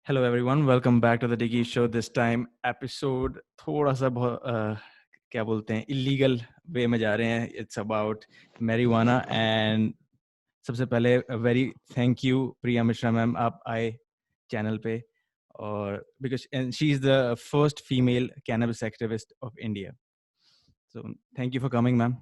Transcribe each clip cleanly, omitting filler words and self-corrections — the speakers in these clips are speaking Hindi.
Hello everyone, welcome back to the Diggy Show. This time episode थोड़ा सा बहुत क्या बोलते हैं illegal way में जा रहे हैं. It's about marijuana and सबसे पहले very thank you Priya Mishra ma'am, आप आए चैनल पे और because and she is the first female cannabis activist of India. So thank you for coming, ma'am.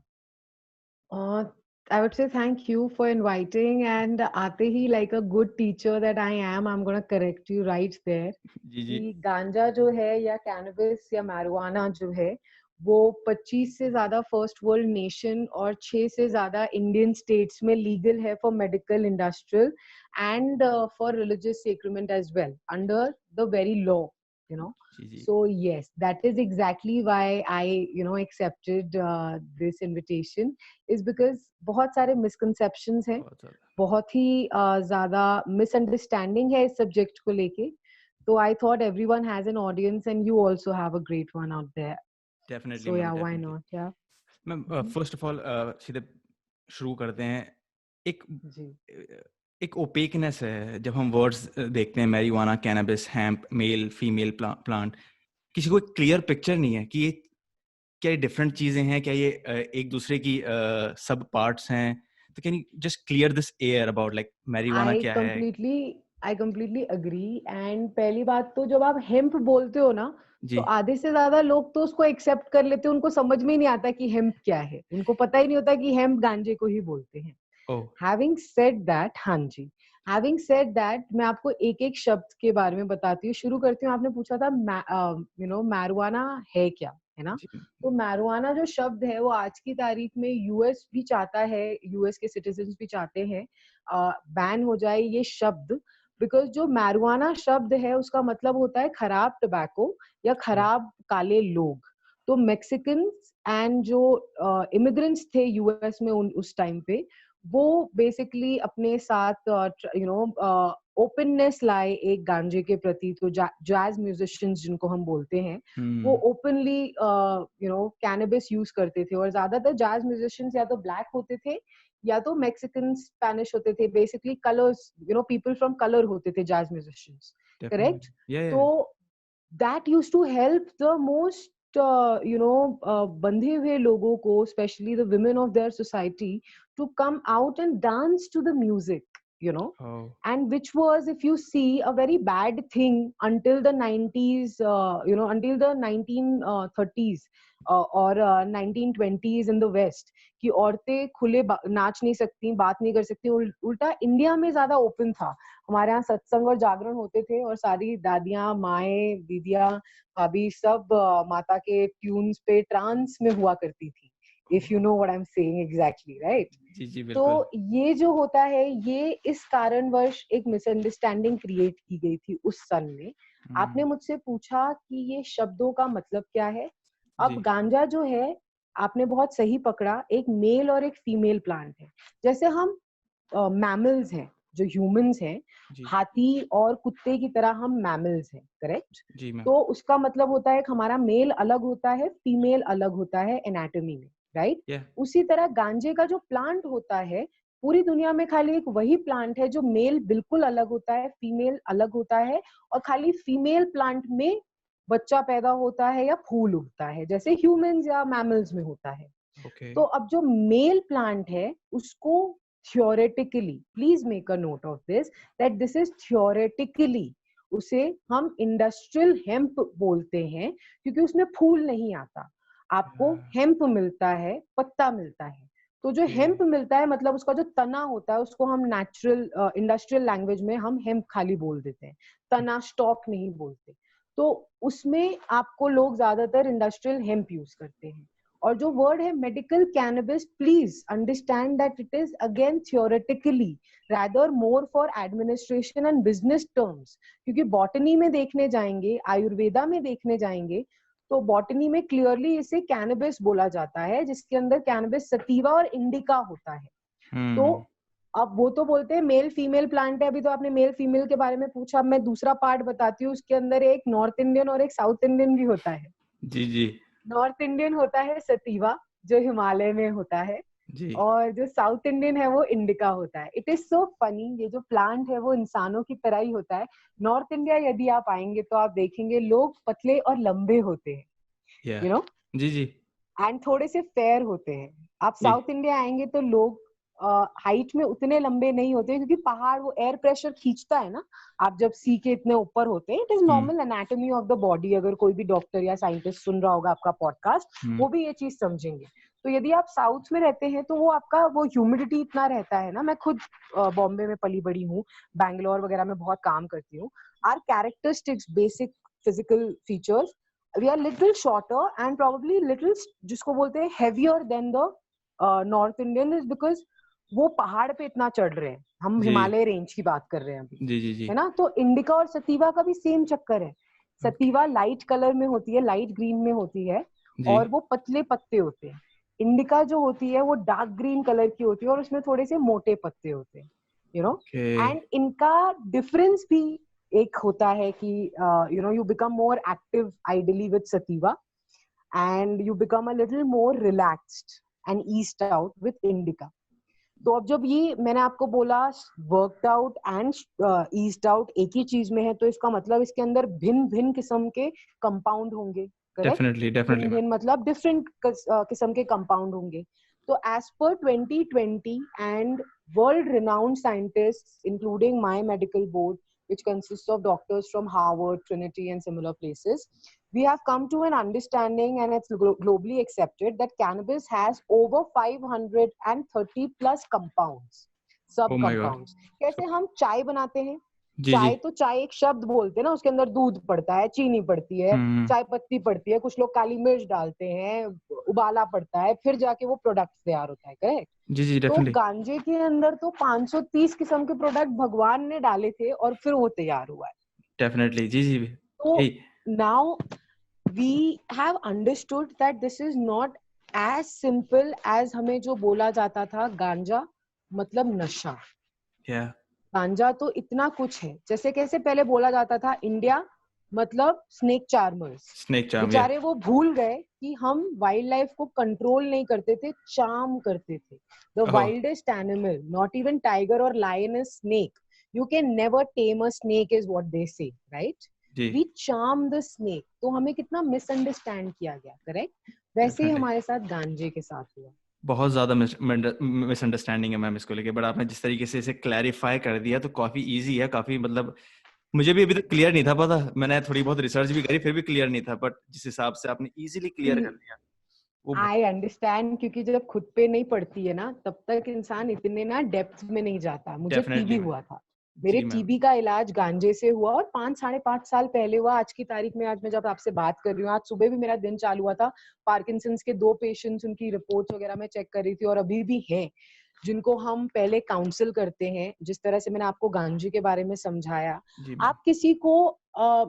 Uh, I would say thank you for inviting. And आते ही like a good teacher that I am, I'm going to correct you right there. जी जी. कि गांजा जो है या कैनबिस या मैरिजुआना जो है वो 25 से ज्यादा फर्स्ट वर्ल्ड नेशन और 6 से ज्यादा इंडियन स्टेट्स में लीगल है for medical industrial and for religious sacrament as well under the very law, you know. So yes, that is exactly why I accepted this invitation, is because बहुत सारे misconceptions हैं, बहुत ही ज़्यादा misunderstanding है इस subject को लेके. So I thought everyone has an audience and you also have a great one out there. Definitely, So ma'am, yeah, why definitely. not? Yeah. Ma'am first of all सीधे शुरू करते हैं. एक एक ओपेकनेस है जब हम वर्ड्स देखते हैं marijuana, cannabis, hemp, male female plant. किसी को एक क्लियर पिक्चर नहीं है कि ये क्या ये डिफरेंट चीजें हैं, क्या ये एक दूसरे की सब पार्ट्स हैं. तो can you just clear this air about like marijuana क्या है? I completely agree. And पहली बात तो जब आप हेम्प बोलते हो ना, तो आधे से ज्यादा लोग तो उसको एक्सेप्ट कर लेते हैं, उनको समझ में ही नहीं आता कि हेम्प क्या है, उनको पता ही नहीं होता कि हेम्प गांजे को ही बोलते हैं. Having said that, हाँ जी, having said that, मैं आपको एक एक शब्द के बारे में बताती हूँ. शुरू करती हूँ. आपने पूछा था मैरिजुआना है क्या, है ना. तो मैरिजुआना जो शब्द है वो आज की तारीख में यूएस भी चाहता है, यूएस के सिटीजन्स भी चाहते हैं बैन हो जाए ये शब्द. बिकॉज जो मैरिजुआना शब्द है उसका मतलब होता है खराब टबैको या खराब काले लोग. तो मेक्सिकन्स एंड जो इमिग्रेंट्स थे यूएस में उस टाइम पे, वो बेसिकली अपने साथ ओपननेस लाए एक गांजे के प्रति. तो जैज म्यूजिशियंस जिनको हम बोलते हैं, वो ओपनली कैनबिस यूज करते थे. और ज्यादातर जैज म्यूजिशियंस या तो ब्लैक होते थे या तो मैक्सिकन स्पेनिश होते थे. Basically colours, people from colour होते थे जैज म्यूजिशियंस, करेक्ट. तो that used to help the most बंधे हुए लोगों को, specially the women of their society, to come out and dance to the music, and which was, if you see, a very bad thing until the 90s, until the 1930s or 1920s in the west, कि औरतें खुले नाच नहीं सकती, बात नहीं कर सकती. उल्टा इंडिया में ज्यादा ओपन था. हमारे यहाँ सत्संग और जागरण होते थे और सारी दादियां, माएं, दीदियां, भाभी सब माता के ट्यून्स पे ट्रांस में हुआ करती थी. If you know what I'm saying exactly, right? जी जी तो बिल्कुल. ये जो होता है, ये इस कारणवश एक मिसअंडरस्टैंडिंग क्रिएट की गई थी उस सन में. आपने मुझसे पूछा कि ये शब्दों का मतलब क्या है. अब गांजा जो है, आपने बहुत सही पकड़ा, एक मेल और एक फीमेल प्लांट है. जैसे हम मैमल्स हैं, जो ह्यूमंस हैं, हाथी और कुत्ते की तरह हम मैमल्स हैं, करेक्ट. तो उसका मतलब होता है कि हमारा मेल अलग होता है, फीमेल अलग होता है एनाटॉमी में, राइट. उसी तरह गांजे का जो प्लांट होता है, पूरी दुनिया में खाली एक वही प्लांट है जो मेल बिल्कुल अलग होता है, फीमेल अलग होता है, और खाली फीमेल प्लांट में बच्चा पैदा होता है या फूल उगता है, जैसे ह्यूमंस या मैमल्स में होता है. तो अब जो मेल प्लांट है उसको theoretically, please make a note of this, that this is theoretically, उसे हम इंडस्ट्रियल हेम्प बोलते हैं क्योंकि उसमें फूल नहीं आता. आपको हेम्प मिलता है, पत्ता मिलता है. तो जो हेम्प मिलता है, मतलब उसका जो तना होता है, उसको हम नेचुरल इंडस्ट्रियल लैंग्वेज में हम हेम्प खाली बोल देते हैं, तना स्टॉक नहीं बोलते. तो उसमें आपको लोग ज्यादातर इंडस्ट्रियल हेम्प यूज करते हैं. और जो वर्ड है medical cannabis, please understand that it is again theoretically rather more for administration and business terms. क्योंकि बॉटनी में देखने जाएंगे, आयुर्वेदा में देखने जाएंगे, तो बॉटनी में क्लियरली इसे कैनबिस बोला जाता है, जिसके अंदर कैनबिस सटीवा और इंडिका होता है. तो अब वो तो बोलते हैं मेल फीमेल प्लांट है. अभी तो आपने मेल फीमेल के बारे में पूछा, अब मैं दूसरा पार्ट बताती हूँ. उसके अंदर एक नॉर्थ इंडियन और एक साउथ इंडियन भी होता है. जी जी. नॉर्थ इंडियन होता है सतीवा, जो हिमालय में होता है. जी और जो साउथ इंडियन है वो इंडिका होता है. It is so funny. ये जो प्लांट है वो इंसानों की तरह ही होता है. नॉर्थ इंडिया यदि आप आएंगे तो आप देखेंगे लोग पतले और लंबे होते हैं, या यू नो, जी जी एंड थोड़े से फेयर होते हैं. आप जी साउथ इंडिया आएंगे तो लोग हाइट में उतने लंबे नहीं होते, क्योंकि पहाड़ वो एयर प्रेशर खींचता है ना. आप जब सी के इतने ऊपर होते हैं, it is hmm normal anatomy of the body. अगर कोई भी डॉक्टर या साइंटिस्ट सुन रहा होगा आपका पॉडकास्ट, हम्म वो भी ये चीज समझेंगे. तो यदि आप साउथ में रहते हैं तो वो आपका वो ह्यूमिडिटी इतना रहता है ना. मैं खुद बॉम्बे में पली बड़ी हूँ, बैंगलोर वगैरह में बहुत काम करती हूँ. Our characteristics, basic physical features, we are little shorter and probably little, जिसको बोलते हैं heavier than the North Indian, is because वो पहाड़ पे इतना चढ़ रहे हैं. हम जी हिमालय रेंज की बात कर रहे हैं अभी, जी जी जी है ना. तो इंडिका और सतीवा का भी सेम चक्कर है. ओके सतीवा लाइट कलर में होती है, लाइट ग्रीन में होती है, जी और वो पतले पत्ते होते हैं. इंडिका जो होती है वो डार्क ग्रीन कलर की होती है और उसमें थोड़े से मोटे पत्ते होते हैं, यू नो. ओके एंड इनका डिफरेंस भी एक होता है कि you know you become more active ideally with sativa, and you become a little more relaxed and eased out with indica. तो अब जब ये मैंने आपको बोला worked out and eased out एक ही चीज में है, तो इसका मतलब इसके अंदर भिन्न भिन्न किस्म के कंपाउंड होंगे. करेक्ट. डेफिनेटली भिन्न डेफिनेटली मैम भिन्न मतलब डिफरेंट किस्म के कंपाउंड होंगे. तो as per 2020 and world renowned scientists, including my medical board, which consists of doctors from Harvard, Trinity, and similar places, we have come to an understanding, and it's globally accepted, that cannabis has over 530 plus compounds, sub oh my God compounds. कैसे हम चाय बनाते हैं, जी जी चाय तो चाय एक शब्द बोलते हैं ना, उसके अंदर दूध पड़ता है, चीनी पड़ती है, हम्म चाय पत्ती पड़ती है, कुछ लोग काली मिर्च डालते हैं, उबाला पड़ता है, फिर जाके वो प्रोडक्ट तैयार होता है. करेक्ट. जी जी तो डेफिनेटली गांजे के अंदर तो 530 किस्म के प्रोडक्ट भगवान ने डाले थे और फिर वो तैयार हुआ है. डेफिनेटली जी जी तो यही now we have understood that this is not as simple as हमें जो बोला जाता था. गांजा मतलब नशा. या गांजा तो इतना कुछ है. जैसे कैसे पहले बोला जाता था इंडिया मतलब स्नेक चार्मर्स. स्नेक चार्म या बेचारे वो भूल गए कि हम वाइल्ड लाइफ को कंट्रोल नहीं करते थे, चार्म करते थे. The oh wildest animal, not even tiger और lion, is snake. You can never tame a snake, is what they say, right. जी वी चार्म द स्नेक. तो हमें कितना मिसअंडरस्टैंड किया गया. करेक्ट. वैसे ही डेफिनेटली हमारे साथ गांजे के साथ हुआ. बहुत ज़्यादा मिसअंडरस्टैंडिंग है मैम इसको लेके, बट आपने जिस तरीके से इसे क्लैरिफाई कर दिया तो काफ़ी इजी है, काफ़ी मतलब मुझे भी अभी तक क्लियर नहीं था पता. मैंने थोड़ी बहुत रिसर्च भी करी फिर भी क्लियर नहीं था, बट जिस हिसाब से आपने इजीली क्लियर कर दिया वो आई अंडरस्टैंड, क्योंकि जब खुद पे नहीं पड़ती है ना, तब तक इंसान इतने ना डेप्थ में नहीं जाता. मुझे टीबी डेफिनेटली मैम हुआ था. मेरे जी मैम टीबी का इलाज गांजे से हुआ और 5 साढ़े 5 साल पहले हुआ. आज की तारीख में, आज मैं जब आपसे बात कर रही हूँ, आज सुबह भी मेरा दिन चालू हुआ था. पार्किंसंस के 2 पेशेंट्स, उनकी रिपोर्ट्स वगैरह मैं चेक कर रही थी, और अभी भी हैं जिनको हम पहले काउंसिल करते हैं. जिस तरह से मैंने आपको गांजे के बारे में समझाया, जी मैम आप किसी को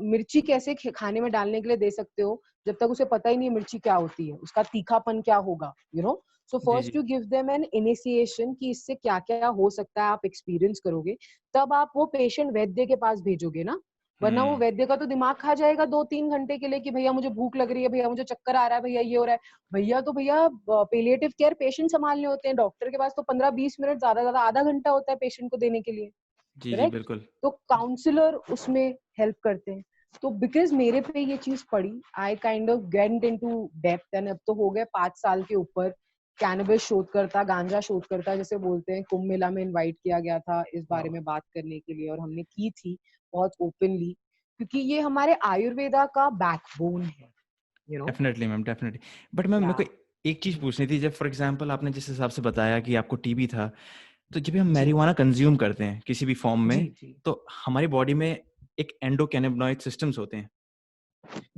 मिर्ची कैसे खाने में डालने के लिए दे सकते हो जब तक उसे पता ही नहीं मिर्ची क्या होती है, उसका तीखापन क्या होगा, यू नो. सो जी फर्स्ट जी you give them an initiation कि इससे क्या क्या हो सकता है, आप एक्सपीरियंस करोगे, तब आप वो पेशेंट वैद्य के पास भेजोगे ना. वरना वो वैद्य का तो दिमाग खा जाएगा 2-3 घंटे के लिए कि भैया मुझे भूख लग रही है, भैया मुझे चक्कर आ रहा है, भैया ये हो रहा है. भैया तो भैया पेलिएटिव केयर पेशेंट संभालने होते हैं. डॉक्टर के पास तो 15-20 मिनट, ज्यादा आधा घंटा होता है पेशेंट को देने के लिए. जी जी करेक्ट. बिल्कुल तो काउंसलर उसमें हेल्प करते हैं. तो बिकॉज मेरे पे ये चीज पड़ी, I kind of get into depth, and अब तो हो गए 5 साल के ऊपर. कैनबिस शोधकर्ता, गांजा शोधकर्ता जैसे बोलते हैं, कुंभ मेला में इनवाइट किया गया था इस बारे में बात करने के लिए, और हमने की थी बहुत ओपनली, क्योंकि ये हमारे आयुर्वेदा का बैकबोन है, you know. Definitely ma'am definitely. But ma'am मेरे या. को एक चीज पूछनी थी. जब फॉर एग्जांपल आपने जिस हिसाब से बताया कि आपको टीबी था, तो जब भी हम जी मैरिजुआना कंज्यूम करते हैं किसी भी फॉर्म जी में, जी तो हमारी बॉडी में एक एंडोकैनाबिनॉइड सिस्टम्स होते हैं.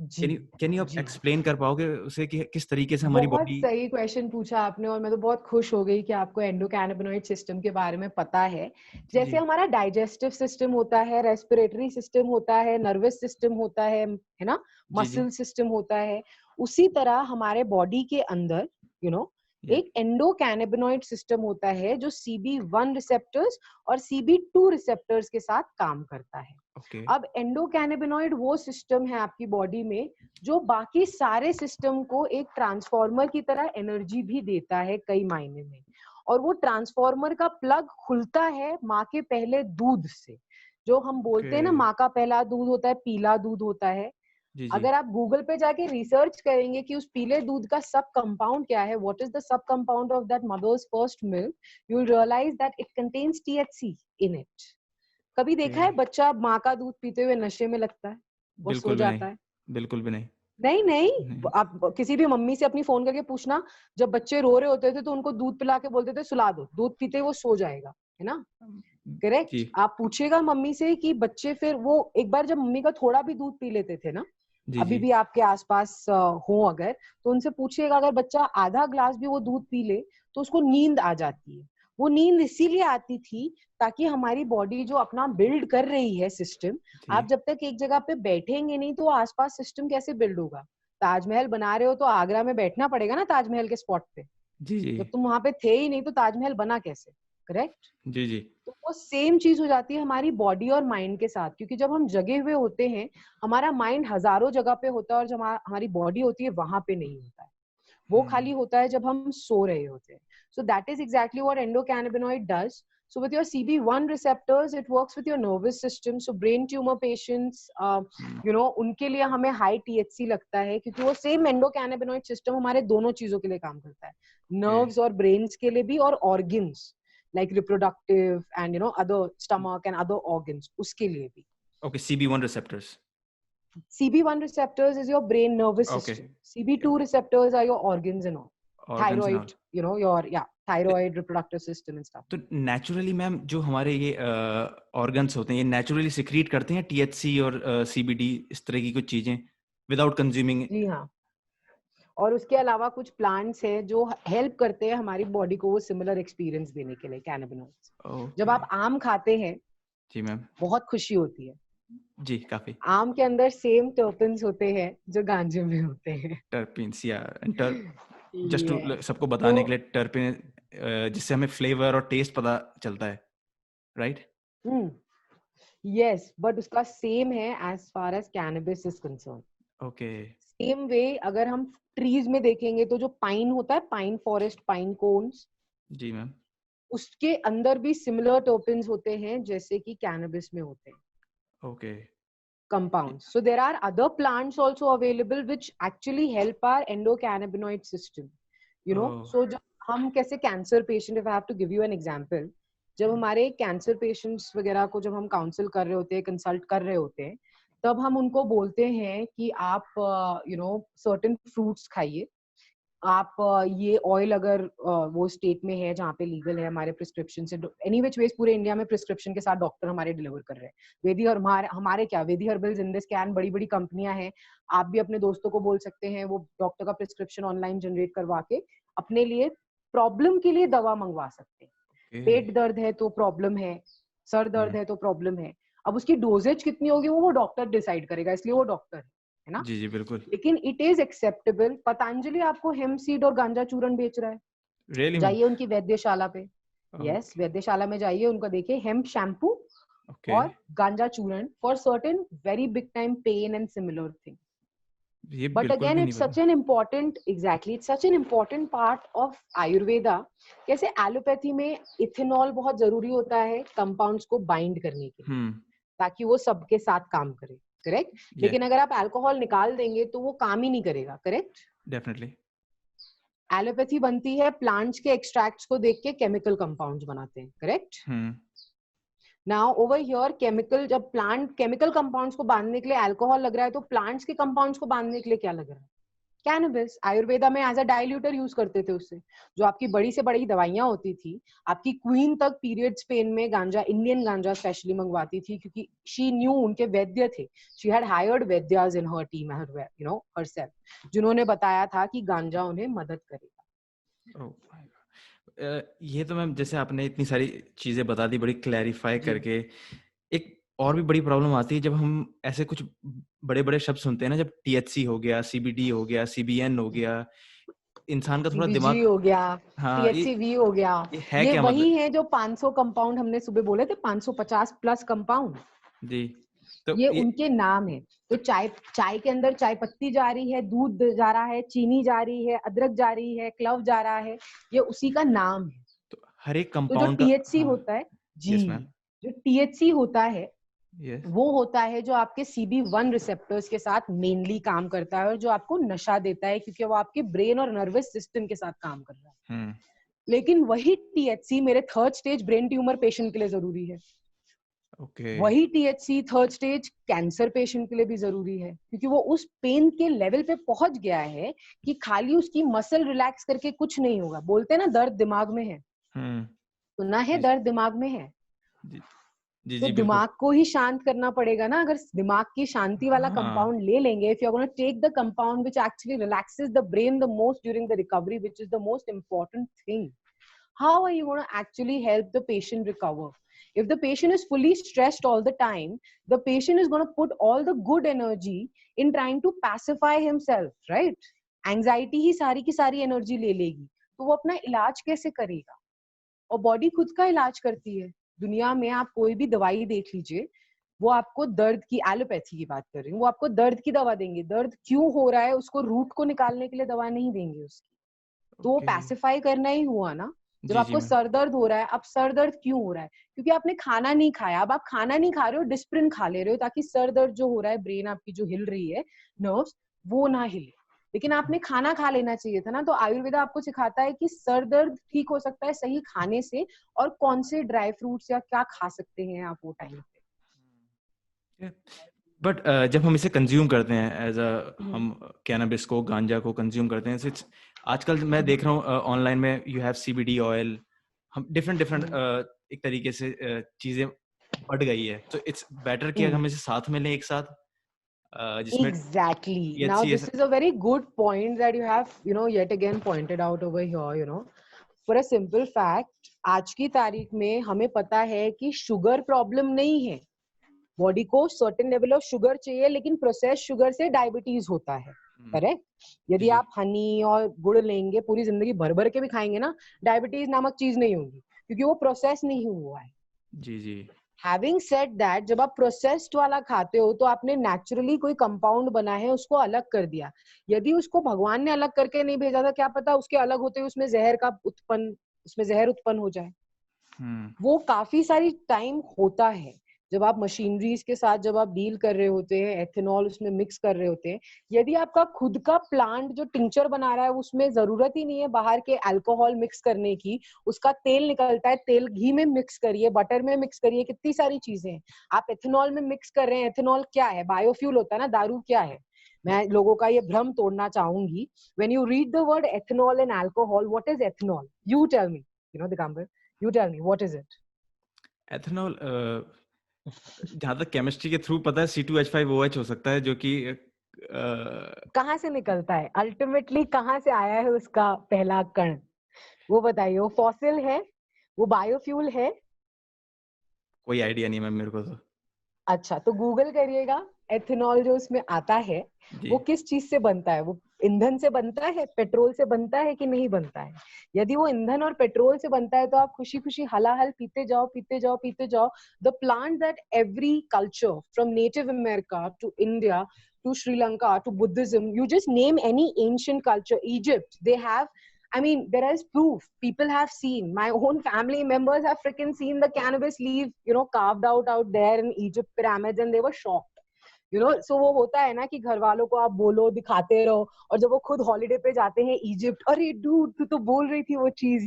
जी कैन यू आप जी. एक्सप्लेन कर पाओगे उसे कि किस तरीके से हमारी बहुत बॉडी सही क्वेश्चन पूछा आपने, और मैं तो बहुत खुश हो गई कि आपको एंडोकैनाबिनॉइड सिस्टम के बारे में पता है. जी जैसे जी हमारा डाइजेस्टिव सिस्टम होता है, रेस्पिरेटरी सिस्टम होता है, नर्वस सिस्टम होता है ना, जी जी मसल सिस्टम होता है, उसी तरह हमारे बॉडी के अंदर, यू नो, या एक एंडोकैनाबिनॉइड सिस्टम होता है जो CB1 रिसेप्टर्स और CB2 रिसेप्टर्स के साथ काम करता है. ओके अब एंडोकैनाबिनॉइड वो सिस्टम है आपकी बॉडी में जो बाकी सारे सिस्टम को एक ट्रांसफॉर्मर की तरह एनर्जी भी देता है कई मायने में. और वो ट्रांसफॉर्मर का प्लग खुलता है माँ के पहले दूध से। जो हम बोलते हैं ना, माँ का पहला दूध होता है, पीला दूध होता है। जी जी अगर आप गूगल पे जाके रिसर्च करेंगे कि उस पीले दूध का सब कंपाउंड क्या है, what is the sub compound of that mother's first milk, you will realise that it contains THC in it. कभी देखा है ओके बच्चा माँ का दूध पीते हुए नशे में लगता है और सो बिल्कुल भी नहीं जाता है? बिल्कुल भी नहीं नहीं नहीं, नहीं आप किसी भी मम्मी से अपनी फोन करके पूछना, जब बच्चे रो रहे होते थे तो उनको दूध पिला के बोलते थे सुला दो, दूध पीते वो सो जाएगा, है ना? जी करेक्ट। आप पूछेगा मम्मी से कि बच्चे फिर वो एक बार जब मम्मी का थोड़ा भी दूध पी लेते थे ना, जी अभी जी भी आपके आसपास हो अगर, तो उनसे पूछिएगा अगर बच्चा आधा ग्लास भी वो दूध पी ले तो उसको नींद आ जाती है। वो नींद इसीलिए आती थी ताकि हमारी बॉडी जो अपना बिल्ड कर रही है सिस्टम, जी आप जब तक एक जगह पे बैठेंगे नहीं तो आसपास सिस्टम कैसे बिल्ड होगा? ताजमहल बना रहे हो तो आगरा में बैठना पड़ेगा ना ताजमहल के स्पॉट पे। जी जी जब तुम वहां पे थे ही नहीं तो ताजमहल बना कैसे? करेक्ट। जी जी तो वो सेम चीज हो जाती है हमारी बॉडी और माइंड के साथ, क्योंकि जब हम जगे हुए होते हैं हमारा माइंड हजारों जगह पे होता है और जब हमारी बॉडी होती है वहां पे नहीं होता है। वो खाली होता है जब हम सो रहे होते हैं। So that is exactly what endocannabinoid does. So with your CB1 receptors, it works with your nervous system. So brain tumor patients, उनके लिए हमें हाई THC लगता है क्योंकि वो सेम एंडोकैनाबिनॉइड सिस्टम हमारे दोनों चीजों के लिए काम करता है, नर्व्स और ब्रेन्स के लिए भी और organs like reproductive and other stomach and other organs उसके लिए भी. Okay CB1 receptors CB1 receptors is your brain nervous okay system. CB2 receptors are your organs and all. organs and all Thyroid, your thyroid, reproductive system and stuff. तो नेचुरली मैम जो हमारे ये ऑर्गन्स होते हैं ये नेचुरली सिक्रीट करते हैं THC और CBD इस तरह की कुछ चीजें विदाउट कंज्यूमिंग जी हाँ, और उसके अलावा कुछ प्लांट्स हैं जो हेल्प करते हैं हमारी बॉडी को वो सिमिलर एक्सपीरियंस देने के लिए, कैनाबिनॉइड्स। जब ओके आप आम खाते हैं जी मैम बहुत खुशी होती है। जी काफी आम के अंदर सेम टर्पेन्स होते हैं जो गांजे में होते हैं। टर्पिन्स या जस्ट टू Yes. सबको तो बताने के लिए टर्पिन जिससे हमें फ्लेवर और टेस्ट पता चलता है राइट यस, बट उसका सेम है as far as cannabis is concerned. Okay same way अगर हम ट्रीज में देखेंगे तो जो पाइन होता है, पाइन फॉरेस्ट, पाइन कोन्स, जी मैम उसके अंदर भी सिमिलर टर्पेन्स होते हैं जैसे कि कैनबिस में होते हैं okay compounds. So there are other plants also available which actually help our endocannabinoid system. So जब हम कैसे cancer patient, if I have to give you an example, जब हमारे कैंसर पेशेंट्स वगैरह को जब हम काउंसिल कर रहे होते हैं, कंसल्ट कर रहे होते हैं, तब हम उनको बोलते हैं कि आप सर्टेन फ्रूट्स खाइए, आप ये ऑयल अगर वो स्टेट में है जहाँ पे लीगल है, हमारे प्रिस्क्रिप्शन से, एनी विच वेज पूरे इंडिया में प्रिस्क्रिप्शन के साथ डॉक्टर हमारे डिलीवर कर रहे हैं। वेदी और हमारे क्या, वेदी हर्बल्स, इंडिस स्कैन, बड़ी बड़ी कंपनियां हैं। आप भी अपने दोस्तों को बोल सकते हैं वो डॉक्टर का प्रिस्क्रिप्शन ऑनलाइन जनरेट करवा के अपने लिए प्रॉब्लम के लिए दवा मंगवा सकते हैं। पेट दर्द है तो प्रॉब्लम है, सर दर्द है तो प्रॉब्लम है। अब उसकी डोजेज कितनी होगी वो डॉक्टर डिसाइड करेगा, इसलिए वो डॉक्टर है ना। जी जी बिल्कुल लेकिन इट इज एक्सेप्टेबल। पतंजलि आपको हेम्प सीड और गांजा चूर्ण बेच रहा है, रियली मैम जाइए उनकी वैद्यशाला पे। यस, वैद्यशाला में जाइए, उनका देखिए हेम्प शैम्पू ओके और गांजा चूर्ण for certain very big time pain and similar thing. ये बट बिल्कुल अगेन भी नहीं इट्स सच पता an important, exactly it's such an important part of Ayurveda. कैसे एलोपैथी में इथेनॉल बहुत जरूरी होता है कंपाउंड्स को बाइंड करने के लिए ताकि वो सबके साथ काम करे, करेक्ट। लेकिन अगर आप अल्कोहल निकाल देंगे तो वो काम ही नहीं करेगा, करेक्ट। डेफिनेटली एलोपैथी बनती है प्लांट्स के एक्सट्रैक्ट्स को देख के, केमिकल कंपाउंड्स बनाते हैं, correct. Now over here chemical, जब प्लांट केमिकल कंपाउंड्स को बांधने के लिए अल्कोहल लग रहा है तो प्लांट्स के कंपाउंड्स को बांधने के लिए क्या लग रहा है? कैनबिस। आयुर्वेदा में एज अ डाइल्यूटर यूज करते थे उससे। जो आपकी बड़ी से बड़ी दवाइयां होती थी, आपकी क्वीन तक पीरियड्स पेन में गांजा, इंडियन गांजा स्पेशली मंगवाती थी क्योंकि शी न्यू, उनके वैद्य थे, she had hired vaidyas in her team, herself, जिन्होंने बताया था कि गांजा उन्हें मदद करेगा। ये तो मैम जैसे आपने इतनी सारी चीजें बता दी बड़ी क्लैरिफाई करके, एक और भी बड़ी प्रॉब्लम आती है जब हम ऐसे कुछ बड़े बड़े शब्द सुनते हैं ना, जब THC हो गया, CBD हो गया, CBN हो गया, इंसान का थोड़ा CBG दिमाग हो गया, हाँ THCV हो गया, ये है ये क्या वही मतलब है जो 500 कंपाउंड हमने सुबह बोले थे, 550 प्लस कंपाउंड, जी तो ये उनके नाम है। तो चाय के अंदर चाय पत्ती जा रही है, दूध जा रहा है, चीनी जा रही है, अदरक जा रही है, क्लव जा रहा है, ये उसी का नाम है। तो हर एक तो जो कंपाउंड का, THC हाँ, होता है जी, यस मैम, जो THC होता है यस, वो होता है जो आपके CB1 रिसेप्टर्स के साथ मेनली काम करता है और जो आपको नशा देता है, क्योंकि वो आपके ब्रेन और नर्वस सिस्टम के साथ काम कर रहा है। लेकिन वही THC मेरे third stage brain tumour patient के लिए जरूरी है। ओके, वही THC third stage cancer patient के लिए भी जरूरी है, क्योंकि वो उस पेन के लेवल पे पहुंच गया है कि खाली उसकी मसल रिलैक्स करके कुछ नहीं होगा। बोलते हैं ना दर्द दिमाग में है, सुना है, जी, दर्द दिमाग में है। जी, जी, तो जी, बिल्कुल, दिमाग को ही शांत करना पड़ेगा ना। अगर दिमाग की शांति वाला हाँ, कंपाउंड ले लेंगे, if you are gonna take the compound which actually relaxes the brain the most during the recovery, which is the most important thing, how are you going to actually help the patient recover? If the patient is fully stressed all the time, the patient is going to put all the good energy in trying to pacify himself, right? Anxiety ही सारी की सारी एनर्जी ले लेगी, तो वो अपना इलाज कैसे करेगा? और बॉडी खुद का इलाज करती है। दुनिया में आप कोई भी दवाई देख लीजिए, वो आपको दर्द की, एलोपैथी की बात कर रही हूँ, वो आपको दर्द की दवा देंगे। दर्द क्यों हो रहा है उसको रूट को निकालने के लिए दवा नहीं देंगे उसकी। तो वो ओके, पैसिफाई करना ही हुआ ना। जब जी, जी आपको मैम, सर दर्द हो रहा है, अब सर दर्द क्यों हो रहा है? क्योंकि आपने खाना नहीं खाया। अब आप खाना नहीं खा रहे हो, डिस्प्रिन खा ले रहे हो, ताकि सर दर्द जो हो रहा है, ब्रेन आपकी जो हिल रही है, नर्व्स, वो ना हिले। लेकिन आपने खाना खा लेना चाहिए था ना। तो आयुर्वेदा आपको सिखाता है कि सर दर्द ठीक हो सकता है सही खाने से, और कौन से ड्राई फ्रूट्स या क्या खा सकते हैं आप वो टाइम पे। बट जब हम इसे कंज्यूम करते हैं एज अ, हम्म, हम कैनबिस को, गांजा को कंज्यूम करते हैं, इट्स आजकल मैं देख रहा हूँ ऑनलाइन में यू हैव CBD ऑयल, हम डिफरेंट डिफरेंट हम्म, एक तरीके से चीजें बढ़ गई है, तो इट्स बेटर कि हम्म। हम इसे साथ में लें एक साथ, जिसमें Exactly. Now, THC this is a very good point that you have, yet again pointed out over here. For a simple fact, आज की तारीख में हमें पता है कि शुगर प्रॉब्लम नहीं है। बॉडी को सर्टेन लेवल ऑफ शुगर चाहिए, लेकिन प्रोसेस शुगर से डायबिटीज होता है। करेक्ट? जी, यदि जी, आप हनी और गुड़ लेंगे, पूरी जिंदगी भर भर के भी खाएंगे ना, डायबिटीज नामक चीज नहीं होगी, क्योंकि वो प्रोसेस नहीं हुआ है। जी, जी, हैविंग सेड दैट, जब आप प्रोसेस्ड वाला खाते हो तो आपने नेचुरली कोई कंपाउंड बना है, उसको अलग कर दिया। यदि उसको भगवान ने अलग करके नहीं भेजा था, क्या पता उसके अलग होते हुए उसमें जहर उत्पन्न हो जाए। वो काफी सारी टाइम होता है जब आप मशीनरीज के साथ जब आप डील कर रहे होते हैं, एथेनॉल उसमें मिक्स कर रहे होते हैं। यदि आपका खुद का प्लांट जो टिंचर बना रहा है, उसमें जरूरत ही नहीं है बाहर के अल्कोहल मिक्स करने की। उसका तेल निकलता है, तेल घी में मिक्स करिए, बटर में मिक्स करिए, कितनी सारी चीजें हैं। आप एथेनॉल में मिक्स कर रहे हैं। एथेनॉल क्या है? बायोफ्यूल होता है ना। दारू क्या है? मैं लोगों का ये भ्रम तोड़ना चाहूंगी। When you read the word ethanol and alcohol, what is ethanol? You tell me, Digambar, you tell me, what is it? Ethanol, जहाँ तक केमिस्ट्री के थ्रू पता है C2H5OH हो सकता है, जो कि कहाँ से निकलता है अल्टीमेटली? कहाँ से आया है उसका पहला कण? वो बताइए। वो फॉसिल है? वो बायोफ्यूल है? कोई आइडिया नहीं मैम मेरे को तो। अच्छा, तो गूगल करिएगा। एथेनॉल जो उसमें आता है, जी, वो किस चीज से बनता है? वो ईंधन से बनता है, पेट्रोल से बनता है कि नहीं बनता है? यदि वो ईंधन और पेट्रोल से बनता है, तो आप खुशी खुशी हलाहल पीते जाओ, पीते जाओ, पीते जाओ। The plant that every culture from native America to India to Sri Lanka to Buddhism, you just name any ancient culture, Egypt, they have, I mean, there is proof. People have seen. My own family members have freaking seen the cannabis leaf, carved out there in Egypt pyramids, and they were shocked. So वो होता है ना कि घर वालों को आप बोलो, दिखाते रहो, और जब वो खुद हॉलिडे पे जाते हैं इजिप्ट, अरे डूड तू तो बोल रही थी वो चीज,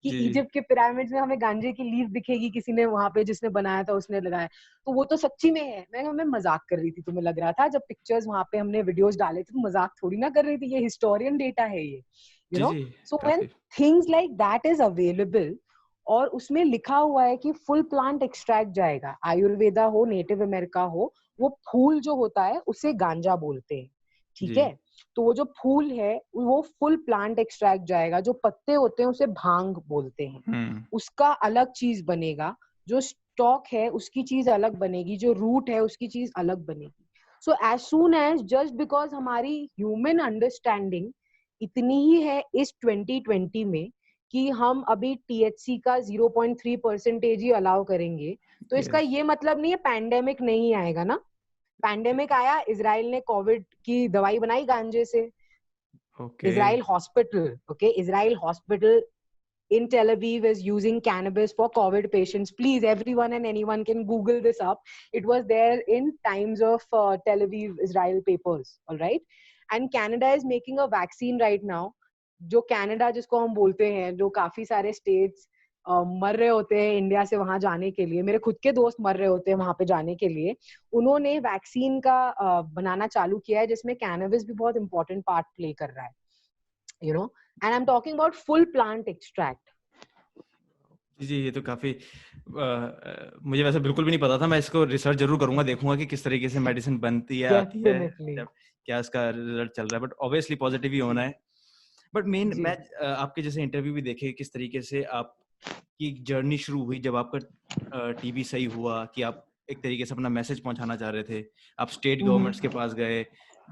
कि जी, इजिप्ट के पिरामिड्स में हमें गांजे की लीफ दिखेगी, किसी ने वहां पे जिसने बनाया था उसने लगाया। तो वो तो सच्ची में है। मैं मजाक कर रही थी, तुम्हें लग रहा था जब पिक्चर्स वहां पे हमने वीडियोस डाले थे, तो मजाक थोड़ी ना कर रही थी। ये हिस्टोरियन डेटा है ये, यू जी, नो जी, सो व्हेन काफी, things like that is available, और उसमें लिखा हुआ है कि फुल प्लांट एक्सट्रैक्ट जाएगा, आयुर्वेदा हो, नेटिव अमेरिका हो, वो फूल जो होता है उसे गांजा बोलते हैं। ठीक जी, है? तो वो जो फूल है वो फुल प्लांट एक्सट्रैक्ट जाएगा। जो पत्ते होते हैं उसे भांग बोलते हैं। उसका अलग चीज बनेगा। जो स्टॉक है उसकी चीज अलग बनेगी। जो रूट है उसकी चीज अलग बनेगी। So as soon as, just because हमारी ह्यूमन अंडरस्टैंडिंग इतनी ही है इस 2020 में कि हम अभी THC का 0.3% ही अलाउ करेंगे, तो इसका यस, ये मतलब नहीं है पैंडेमिक नहीं आएगा ना। पैंडेमिक आया, इजराइल ने कोविड की दवाई बनाई गांजे से। Okay, Israel hospital, okay, Israel hospital in Tel Aviv is using cannabis for COVID patients. Please, everyone and anyone can Google this up. It was there in Times of Tel Aviv, Israel papers. All right. And Canada is making a vaccine right now. जो Canada जिसको हम बोलते हैं, जो काफी सारे states मर रहे होते हैं इंडिया से वहां जाने के लिए, मेरे खुद के दोस्त मर रहे होते हैं वहां पे जाने के लिए, उन्होंने वैक्सीन का बनाना चालू किया है जिसमें कैनबिस भी बहुत इंपॉर्टेंट पार्ट प्ले कर रहा है, you know, and I'm talking about full plant extract. जी, ये तो काफी मुझे वैसे बिल्कुल भी नहीं पता था। मैं इसको रिसर्च जरूर करूंगा, देखूंगा कि किस तरीके से मेडिसिन बनती है, आती है, क्या इसका रिजल्ट चल रहा है, बट ऑब्वियसली पॉजिटिव ही होना है। बट मेन मैं आपके जैसे इंटरव्यू भी देखे किस तरीके से आपकी जर्नी शुरू हुई जब आपका टीबी सही हुआ, कि आप एक तरीके से अपना मैसेज पहुंचाना चाह रहे थे, आप स्टेट गवर्नमेंट्स के पास गए,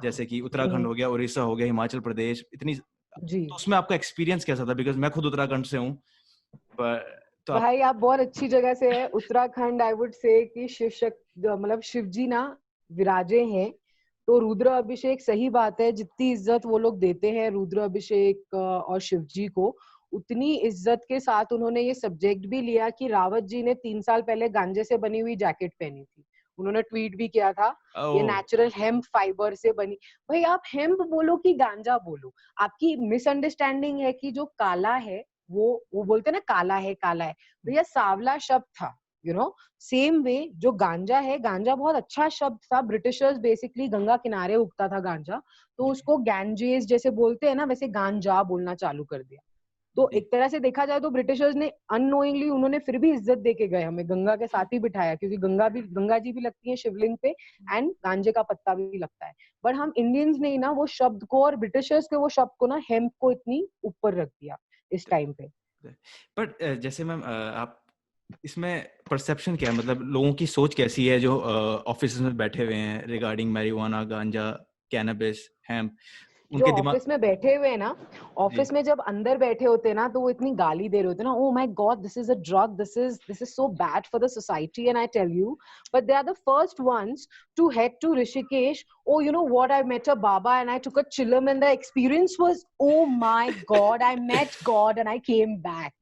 जैसे कि उत्तराखंड हो गया, उड़ीसा हो गया, हिमाचल प्रदेश, इतनी तो उसमें आपका एक्सपीरियंस कैसा था? बिकॉज मैं खुद उत्तराखंड से हूँ। तो भाई आप बहुत अच्छी जगह से है। उत्तराखंड आई वुड से कि मतलब शिव जी ना विराजे हैं, तो रुद्र अभिषेक सही बात है, जितनी इज्जत वो लोग देते हैं रुद्र अभिषेक और शिव जी को, उतनी इज्जत के साथ उन्होंने ये सब्जेक्ट भी लिया कि रावत जी ने 3 साल पहले गांजे से बनी हुई जैकेट पहनी थी। उन्होंने ट्वीट भी किया था, ये नेचुरल हेम्प फाइबर से बनी। भाई आप हेम्प बोलो कि गांजा बोलो, आपकी मिसअंडरस्टैंडिंग है कि जो काला है वो बोलते ना काला है भैया सांवला शब्द था, यू नो। सेम वे जो गांजा है, गांजा बहुत अच्छा शब्द था। ब्रिटिशर्स बेसिकली गंगा किनारे उगता था गांजा, तो उसको गैंजेस जैसे बोलते हैं ना, वैसे गांजा बोलना चालू कर दिया। तो एक तरह से देखा जाए तो ब्रिटिशर्स ने अननोइंगली, उन्होंने फिर भी इज्जत देके गए, हमें गंगा के साथ ही बिठाया, क्योंकि गंगा जी भी लगती है शिवलिंग पे एंड गांजे का पत्ता भी लगता है। बट हम इंडियंस ने ना वो शब्द को और ब्रिटिशर्स के वो शब्द को ना हेम्प को इतनी ऊपर रख दिया इस टाइम पे। बट जैसे मैम आप इसमें परसेप्शन क्या है, मतलब लोगों की सोच कैसी है जो ऑफिस में बैठे हुए हैं रिगार्डिंग मैरिजुआना, गांजा, कैनबिस, हेम्प? जो ऑफिस में बैठे हुए हैं ना, ऑफिस में जब अंदर बैठे होते हैं ना, तो वो इतनी गाली दे रहे होते हैं ना, oh my God this is a drug, this is so bad for the society, and I tell you, but they are the first ones to head to Rishikesh, oh you know what, I met a baba and I took a chillum and the experience was, oh my god, I met god and I came back.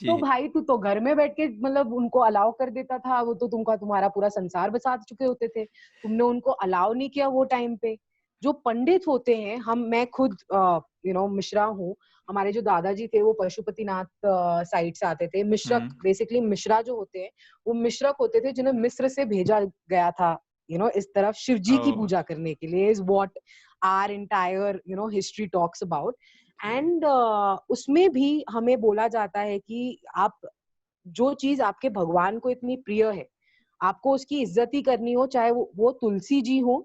तो भाई तू तो घर में बैठ के मतलब उनको अलाउ कर देता था, वो तो तुम्हारा पूरा संसार बसा चुके होते थे, तुमने उनको अलाउ नहीं किया वो टाइम पे। जो पंडित होते हैं, मैं खुद मिश्रा हूँ, हमारे जो दादाजी थे वो पशुपतिनाथ साइड से आते थे। मिश्रक बेसिकली, मिश्रा जो होते हैं वो मिश्रक होते थे जिन्हें मिस्र से भेजा गया था इस तरफ शिव जी की पूजा करने के लिए, is what our entire history talks about. And उसमें भी हमें बोला जाता है कि आप जो चीज आपके भगवान को इतनी प्रिय है, आपको उसकी इज्जत ही करनी हो, चाहे वो तुलसी जी हो,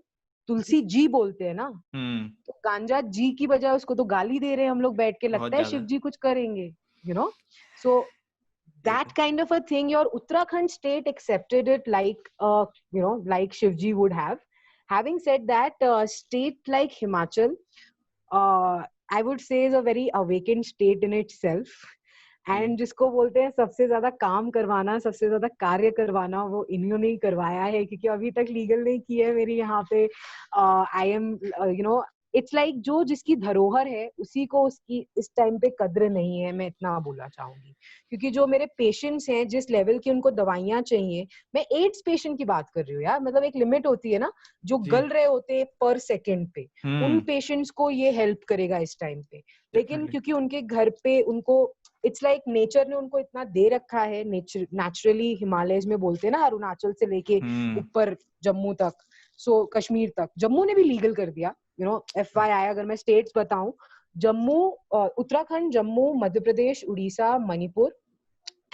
तुलसी जी बोलते हैं ना, तो गांजा जी की बजाय उसको तो गाली दे रहे हैं हम लोग बैठ के, लगता है शिव जी कुछ करेंगे, सो that kind of a thing. Your Uttarakhand state accepted it like like Shivji would have. Having said that, state like Himachal, I would say is a very awakened state in itself. And जिसको बोलते हैं सबसे ज्यादा काम करवाना, सबसे ज्यादा कार्य करवाना, वो इन्होंने ही करवाया है, क्योंकि अभी तक लीगल नहीं किया है मेरी यहाँ पे। आई एम इट्स लाइक जो जिसकी धरोहर है उसी को उसकी इस टाइम पे कद्र नहीं है, मैं इतना बोलना चाहूंगी। क्योंकि जो मेरे पेशेंट्स हैं, जिस लेवल की उनको दवाइयां चाहिए, मैं एड्स पेशेंट की बात कर रही हूँ यार, मतलब एक लिमिट होती है ना, जो गल रहे होते हैं पर सेकेंड पे, उन पेशेंट्स को ये हेल्प करेगा इस टाइम पे। लेकिन क्योंकि उनके घर पे उनको इट्स लाइक नेचर ने उनको इतना दे रखा है, नेचुरली हिमालयस में बोलते हैं ना, अरुणाचल से लेके ऊपर जम्मू तक, सो कश्मीर तक, जम्मू ने भी लीगल कर दिया, FYI अगर मैं स्टेट्स बताऊं, Jammu, Uttarakhand, Jammu, Madhya Pradesh, Orissa, Manipur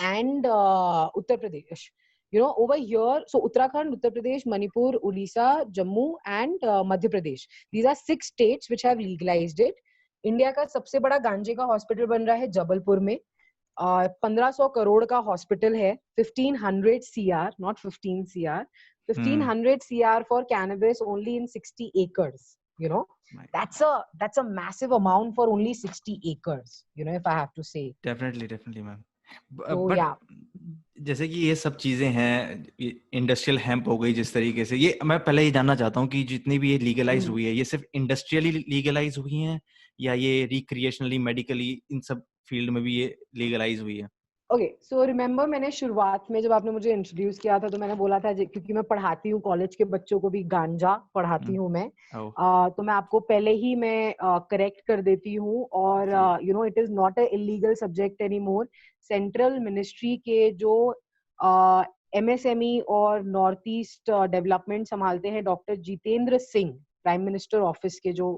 and Uttar Pradesh, over here, so Uttarakhand, Uttar Pradesh, Manipur, Odisha, Jammu and Madhya Pradesh, these are 6 states which have legalized it. India का सबसे बड़ा गांजे का हॉस्पिटल बन रहा है जबलपुर में, 1500 करोड़ का हॉस्पिटल है, 1500 CR, not 15 CR, 1500 CR for cannabis only in 60 acres. That's a massive amount for only 60 acres, if I have to say. Definitely ma'am. But जैसे कि ये सब चीजें हैं, इंडस्ट्रियल हेम्प हो गई जिस तरीके से, ये मैं पहले ही जानना चाहता हूँ कि जितनी भी ये लीगलाइज हुई है, ये सिर्फ इंडस्ट्रियली लीगलाइज हुई हैं या ये रिक्रिएशनली, मेडिकली, इन सब फील्ड में भी ये लीगलाइज हुई है? ओके, सो रिमेम्बर मैंने शुरुआत में जब आपने मुझे इंट्रोड्यूस किया था तो मैंने बोला था क्योंकि मैं पढ़ाती हूँ कॉलेज के बच्चों को भी गांजा पढ़ाती हूँ मैं, तो मैं आपको पहले ही मैं करेक्ट कर देती हूँ और you know it is not a illegal subject any more. Central ministry के जो MSME और नॉर्थ ईस्ट डेवलपमेंट संभालते हैं doctor Jitendra Singh, prime minister office के जो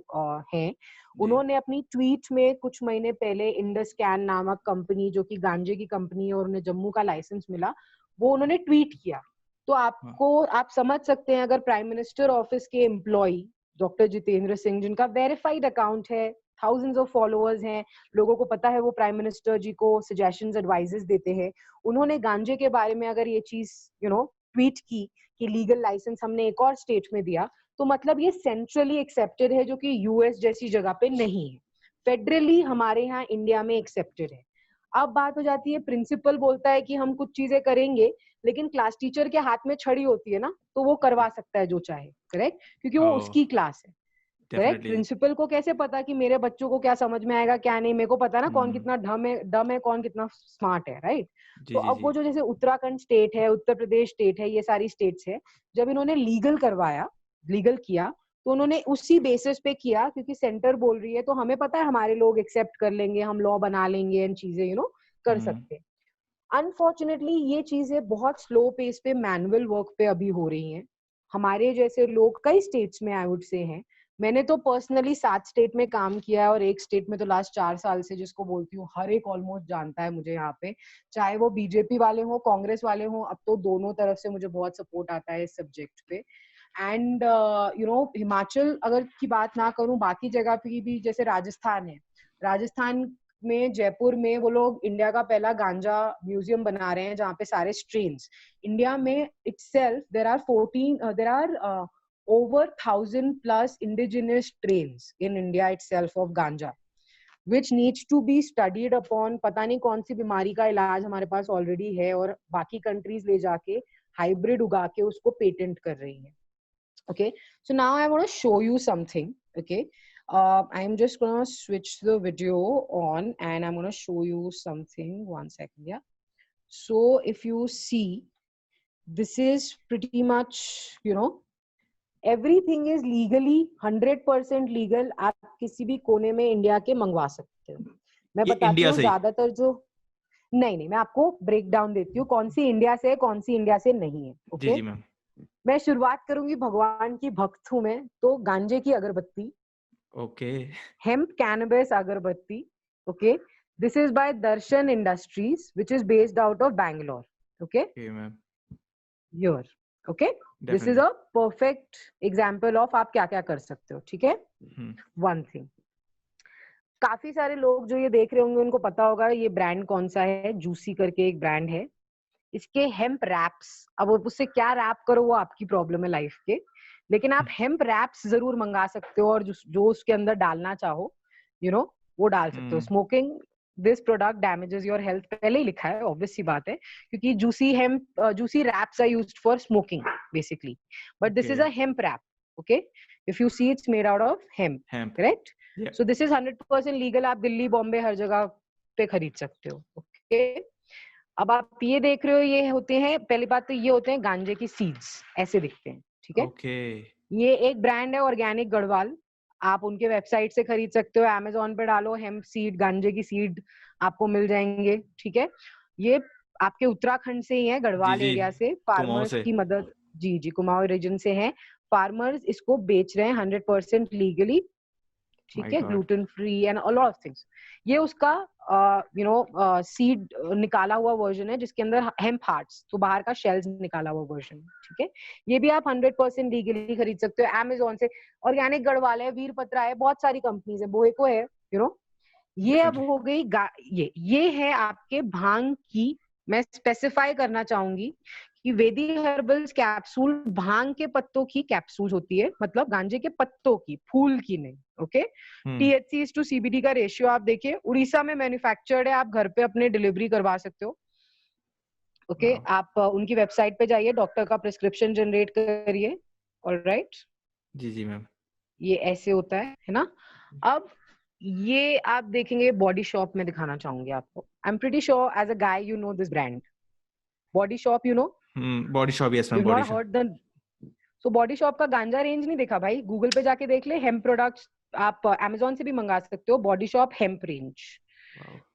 हैं, उन्होंने अपनी ट्वीट में कुछ महीने पहले इंडस कैन नामक कंपनी जो कि गांजे की कंपनी है और उन्हें जम्मू का लाइसेंस मिला, वो उन्होंने ट्वीट किया। तो आप समझ सकते हैं अगर प्राइम मिनिस्टर ऑफिस के एम्प्लॉय डॉक्टर जितेंद्र सिंह, जिनका वेरीफाइड अकाउंट है, थाउजेंड्स ऑफ फॉलोअर्स हैं, लोगों को पता है वो प्राइम मिनिस्टर जी को सजेशंस एडवाइजेस देते हैं, उन्होंने गांजे के बारे में अगर ये चीज यू नो ट्वीट की कि लीगल लाइसेंस हमने एक और स्टेट में दिया, तो मतलब ये सेंट्रली एक्सेप्टेड है, जो कि यूएस जैसी जगह पे नहीं है। फेडरली हमारे यहाँ इंडिया में एक्सेप्टेड है। अब बात हो जाती है, प्रिंसिपल बोलता है कि हम कुछ चीजें करेंगे, लेकिन क्लास टीचर के हाथ में छड़ी होती है ना, तो वो करवा सकता है जो चाहे, करेक्ट, क्योंकि वो उसकी क्लास है। करेक्ट, प्रिंसिपल को कैसे पता कि मेरे बच्चों को क्या समझ में आएगा क्या नहीं? मेरे को पता ना कौन कितना डम है कौन कितना स्मार्ट है, राइट? तो अब वो जो जैसे उत्तराखंड स्टेट है, उत्तर प्रदेश स्टेट है, ये सारी स्टेट्स है, जब इन्होंने लीगल किया तो उन्होंने उसी बेसिस पे किया क्योंकि सेंटर बोल रही है, तो हमें पता है हमारे लोग एक्सेप्ट कर लेंगे, हम लॉ बना लेंगे, इन चीजें कर सकते हैं। अनफॉर्चुनेटली ये चीजें बहुत स्लो पेस पे मैनुअल वर्क पे अभी हो रही हैं। हमारे जैसे लोग कई स्टेट्स में आई वुड से हैं, मैंने तो पर्सनली 7 स्टेट में काम किया है और एक स्टेट में तो लास्ट 4 साल से, जिसको बोलती हूँ हर एक ऑलमोस्ट जानता है मुझे यहाँ पे, चाहे वो बीजेपी वाले हो कांग्रेस वाले हो, अब तो दोनों तरफ से मुझे बहुत सपोर्ट आता है इस सब्जेक्ट पे। एंड हिमाचल अगर की बात ना करूं, बाकी जगह पे भी जैसे राजस्थान है, राजस्थान में जयपुर में वो लोग इंडिया का पहला गांजा म्यूजियम बना रहे हैं जहाँ पे सारे स्ट्रेन्स, इंडिया में itself there are over 1,000+ indigenous strains in India itself of ganja, which needs to be studied upon। पता नहीं कौन सी बीमारी का इलाज हमारे पास ऑलरेडी है और बाकी कंट्रीज ले जाके हाइब्रिड उगा के उसको पेटेंट कर रही है। Okay, so now I want to show you something. Okay, I'm just gonna switch the video on and I'm gonna show you something. 1 second, yeah. So if you see, this is pretty much, everything is legally 100% legal. आप किसी भी कोने में इंडिया के मंगवा सकते हो। मैं बताती हूँ ज्यादातर जो नहीं, मैं आपको ब्रेक डाउन देती हूँ कौन सी इंडिया से है, कौन सी इंडिया से नहीं है। ओके, जी मैम। मैं शुरुआत करूंगी, भगवान की भक्त हूँ मैं, तो गांजे की अगरबत्ती, ओके, हेम्प कैनबिस अगरबत्ती, okay, this is by Darshan industries which is based out of Bangalore. Okay ma'am, your okay, this is a perfect example of आप क्या क्या कर सकते हो। ठीक है, वन थिंग, काफी सारे लोग जो ये देख रहे होंगे उनको पता होगा ये ब्रांड कौन सा है, जूसी करके एक ब्रांड है, इसके हेम्प रैप्स, अब उससे क्या रैप करो वो आपकी प्रॉब्लम है लाइफ के, लेकिन आप हेम्प रैप्स जरूर मंगा सकते हो और जो उसके अंदर डालना चाहो वो डाल सकते हो। Smoking this product damages your health, पहले ही लिखा है, ऑब्वियस सी बात है, क्योंकि juicy wraps are used for smoking basically, but this is a hemp wrap. Okay, if you see it's made out of hemp, correct, so this is 100% legal. आप दिल्ली बॉम्बे हर जगह पे खरीद सकते हो। ओके, अब आप ये देख रहे हो, ये होते हैं, पहली बात तो ये होते हैं गांजे की सीड्स, ऐसे दिखते हैं। ठीक है, ओके, ये एक ब्रांड है ऑर्गेनिक गढ़वाल, आप उनके वेबसाइट से खरीद सकते हो, अमेज़न पे डालो हेम्प सीड, गांजे की सीड आपको मिल जाएंगे। ठीक है, ये आपके उत्तराखंड से ही है, गढ़वाल एरिया से, फार्मर्स की मदद, जी कुमाऊं रीजन से है, फार्मर्स इसको बेच रहे हैं 100% लीगली। ठीक है, gluten free and a lot of things. ये उसका सीड निकाला हुआ वर्जन है जिसके अंदर हेम्प हार्ट्स, तो बाहर का शेल्स निकाला हुआ वर्जन। ठीक है, ये भी आप 100% लीगली खरीद सकते हो अमेज़न से। ऑर्गेनिक गढ़वाल है, वीरपत्रा है, बहुत सारी कंपनीज है, बोएको है, ये अब हो गई ये है आपके भांग की। मैं स्पेसिफाई करना चाहूंगी कि वेदी हर्बल्स कैप्सूल भांग के पत्तों की कैप्सूल होती है, मतलब गांजे के पत्तों की, फूल की नहीं। ओके, THC टू CBD का रेशियो आप देखिए, उड़ीसा में मैन्युफैक्चर्ड है, आप घर पे अपने डिलीवरी करवा सकते हो। ओके, आप उनकी वेबसाइट पे जाइए, डॉक्टर का प्रिस्क्रिप्शन जनरेट करिए। ऑलराइट, जी मैम, ये ऐसे होता है ना। अब ये आप देखेंगे बॉडी शॉप में दिखाना चाहूंगी आपको. I am pretty sure as a guy you know this brand. Body shop you know. Body shop, yes ma'am, you body not shop. Heard the. So body shop का गांजा रेंज नहीं देखा भाई, गूगल पे जाके देख ले. हेम्प प्रोडक्ट्स आप अमेजोन से भी मंगा सकते हो. Body shop hemp range.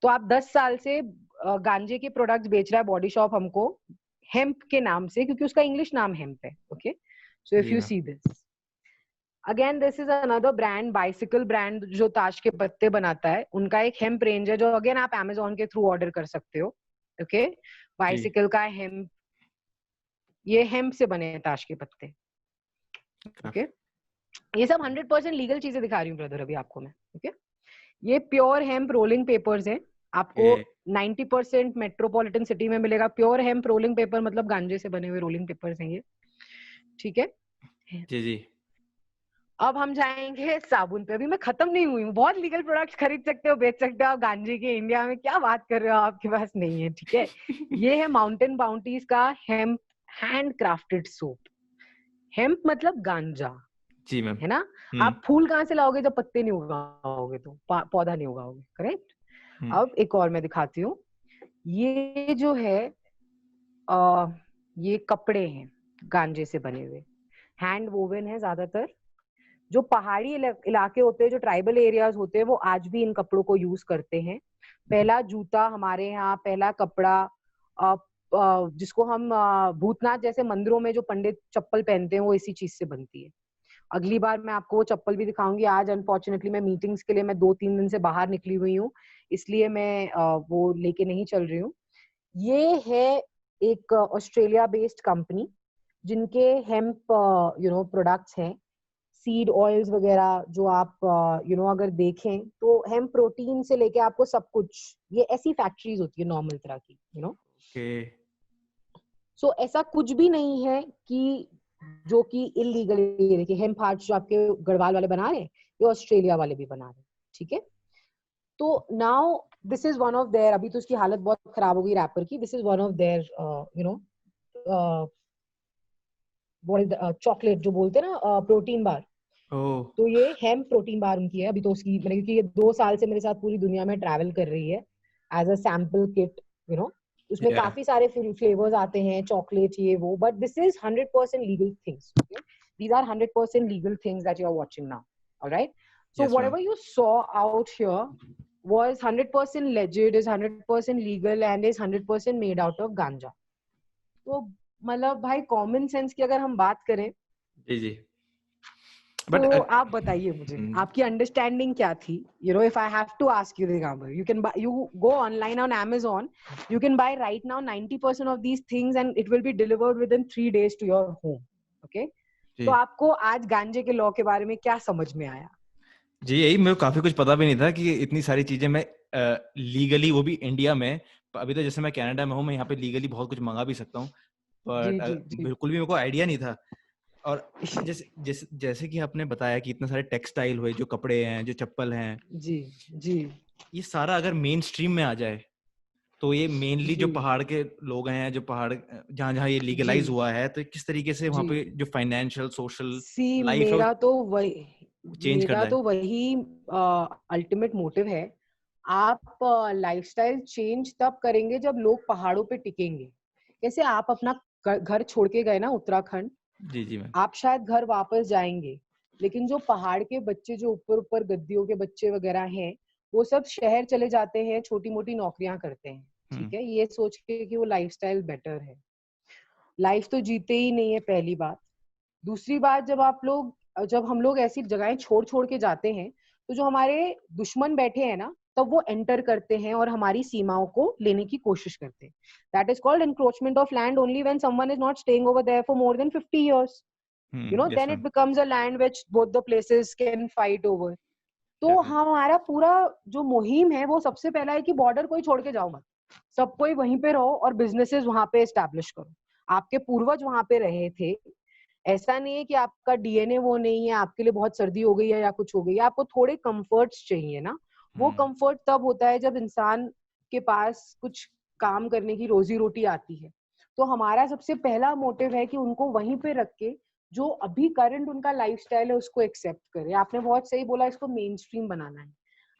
तो आप 10 साल से गांजे के प्रोडक्ट्स बेच रहा है बॉडी शॉप हमको हेम्प के नाम से, क्योंकि उसका इंग्लिश नाम हेम्प है. ओके, सो इफ जी you ma'am. See this again, this is another brand, bicycle brand, जो ताश के पत्ते बनाता है. उनका एक हेम्प रेंज है जो अगेन आप अमेजोन के थ्रू ऑर्डर कर सकते हो. ओके, जी. बाइसिकल का हेम्प, ये हेम्प से बने हैं ताश के पत्ते. ओके, ये सब 100% लीगल चीजें दिखा रही हूँ ब्रदर अभी आपको मैं. ओके, ये प्योर हेम्प रोलिंग पेपर्स हैं. आपको 90% मेट्रोपॉलिटन सिटी में मिलेगा. प्योर हेम्प रोलिंग पेपर मतलब गांजे से बने हुए रोलिंग पेपर्स हैं ये. ठीक है जी जी. अब हम जाएंगे साबुन पे. अभी मैं खत्म नहीं हुई हूँ. बहुत लीगल प्रोडक्ट्स खरीद सकते हो, बेच सकते हो आप गांजे के. इंडिया में क्या बात कर रहे हो, आपके पास नहीं है. ठीक है, ये है माउंटेन बाउंटीज का hemp hand crafted soap. Hemp मतलब गांजा, जी मैम. है ना. आप फूल कहाँ से लाओगे जब पत्ते नहीं उगाओगे, तो पौधा नहीं उगाओगे. करेक्ट. अब एक और मैं दिखाती हूँ. ये जो है ये कपड़े हैं गांजे से बने हुए, हैंड वोवन है ज्यादातर. जो पहाड़ी इलाके होते हैं, जो ट्राइबल एरियाज होते हैं, वो आज भी इन कपड़ों को यूज करते हैं. पहला जूता हमारे यहाँ, पहला कपड़ा जिसको हम भूतनाथ जैसे मंदिरों में जो पंडित चप्पल पहनते हैं, वो इसी चीज से बनती है. अगली बार मैं आपको वो चप्पल भी दिखाऊंगी. आज अनफॉर्चुनेटली मैं मीटिंग्स के लिए मैं 2-3 दिन से बाहर निकली हुई हूँ, इसलिए मैं वो लेके नहीं चल रही हूँ. ये है एक ऑस्ट्रेलिया बेस्ड कंपनी जिनके हेम्प प्रोडक्ट्स हैं. सीड ऑयल्स वगैरह जो आप अगर देखें तो हेम्प प्रोटीन से लेके आपको सब कुछ, ये ऐसी फैक्ट्रीज होती है नॉर्मल तरह की. ओके. सो ऐसा कुछ भी नहीं है कि जो कि इलीगल. ये देखिए हेम्प हार्ट्स जो आपके गढ़वाल वाले बना रहे हैं, ये ऑस्ट्रेलिया वाले भी बना रहे हैं. ठीक है, तो now this is one of their, अभी तो उसकी हालत बहुत खराब हो गई रैपर की. This is one of their chocolate जो बोलते हैं ना, प्रोटीन बार. तो ये हेम्प प्रोटीन बार उनकी है. अभी तो उसकी मतलब, क्योंकि ये 2 साल से मेरे साथ पूरी दुनिया में ट्रैवल कर रही है एज अ सैम्पल किट. उसमें काफी सारे फ्लेवर्स आते हैं, चॉकलेट ये वो, but this is 100% legal things. These are 100% legal things that you are watching now. All right. So whatever you saw out here was 100% legit, is 100% legal and is 100% made out of ganja. तो मतलब भाई कॉमन सेंस की अगर हम बात करें, जी जी. तो आप बताइए मुझे आपकी अंडरस्टैंडिंग क्या थी. if I have to ask you, Digambar, you go online on Amazon, you can buy right now 90% of these things and it will be delivered within 3 days to your home. Okay. तो आपको आज गांजे के लॉ के बारे में क्या समझ में आया? जी यही, मेरे को काफी कुछ पता भी नहीं था कि इतनी सारी चीजें मैं लीगली, वो भी इंडिया में. अभी तो जैसे मैं कनाडा में हूँ, मैं यहाँ पे लीगली बहुत कुछ मंगा भी सकता हूँ, बट बिल्कुल भी मेरे को आइडिया नहीं था. और जैसे कि आपने बताया कि इतने सारे टेक्सटाइल हुए, जो कपड़े हैं, जो चप्पल हैं, जी जी, ये सारा अगर मेन स्ट्रीम में आ जाए तो ये मेनली जो पहाड़ के लोग हैं, जो पहाड़ जहाँ ये लीगलाइज हुआ है, तो किस तरीके से वहाँ पे जो फाइनेंशियल सोशल लाइफ है चेंज कर मेरा तो वही अल्टीमेट मोटिव है. आप लाइफस्टाइल चेंज तब करेंगे जब लोग पहाड़ों पे टिकेंगे. कैसे आप अपना घर छोड़ के गए ना उत्तराखंड, जी जी मैम, आप शायद घर वापस जाएंगे, लेकिन जो पहाड़ के बच्चे जो ऊपर ऊपर गद्दियों के बच्चे वगैरह हैं, वो सब शहर चले जाते हैं, छोटी मोटी नौकरियां करते हैं. ठीक है, ये सोच के कि वो लाइफस्टाइल बेटर है. लाइफ तो जीते ही नहीं है, पहली बात. दूसरी बात, जब हम लोग ऐसी जगहें छोड़ छोड़ के जाते हैं, तो जो हमारे दुश्मन बैठे हैं ना, तब वो एंटर करते हैं और हमारी सीमाओं को लेने की कोशिश करते हैं. That is called encroachment of land only when someone is not staying over there for more than 50 years. Then it becomes a land which both the places can fight over. तो हमारा पूरा जो मुहिम है, वो सबसे पहला है कि बॉर्डर कोई छोड़ के जाओ मत, सब कोई वहीं पे रहो और बिजनेसेस वहां पे एस्टैब्लिश करो. आपके पूर्वज वहां पे रहे थे. ऐसा नहीं है कि आपका डीएनए वो नहीं है, आपके लिए बहुत सर्दी हो गई है या कुछ हो गई है, आपको थोड़े कंफर्ट्स चाहिए ना. वो कंफर्ट तब होता है जब इंसान के पास कुछ काम करने की रोजी रोटी आती है. तो हमारा सबसे पहला मोटिव है कि उनको वहीं पे रख के जो अभी करंट उनका लाइफस्टाइल है उसको एक्सेप्ट करे. आपने बहुत सही बोला, इसको मेन स्ट्रीम बनाना है.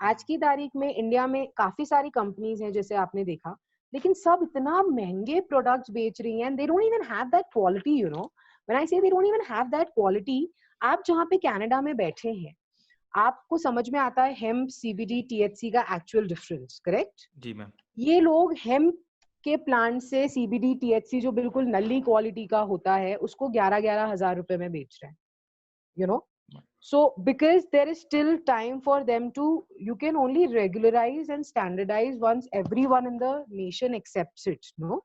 आज की तारीख में इंडिया में काफी सारी कंपनीज हैं जैसे आपने देखा, लेकिन सब इतना महंगे प्रोडक्ट्स बेच रही हैं, they don't even have that quality, you know. When I say they don't even have that quality, आप जहाँ पे कनाडा में बैठे हैं, आपको समझ में आता है हेम्प, सीबीडी, टीएचसी का एक्चुअल डिफरेंस, करेक्ट? जी मैम। ये लोग हेम्प के प्लांट से सीबीडी, टीएचसी जो बिल्कुल नली क्वालिटी का होता है, उसको 11-11 हजार रुपए में बेच रहे हैं, you know. So because there is still time for them to, you can only regularize and standardize once everyone in the nation accepts it, no?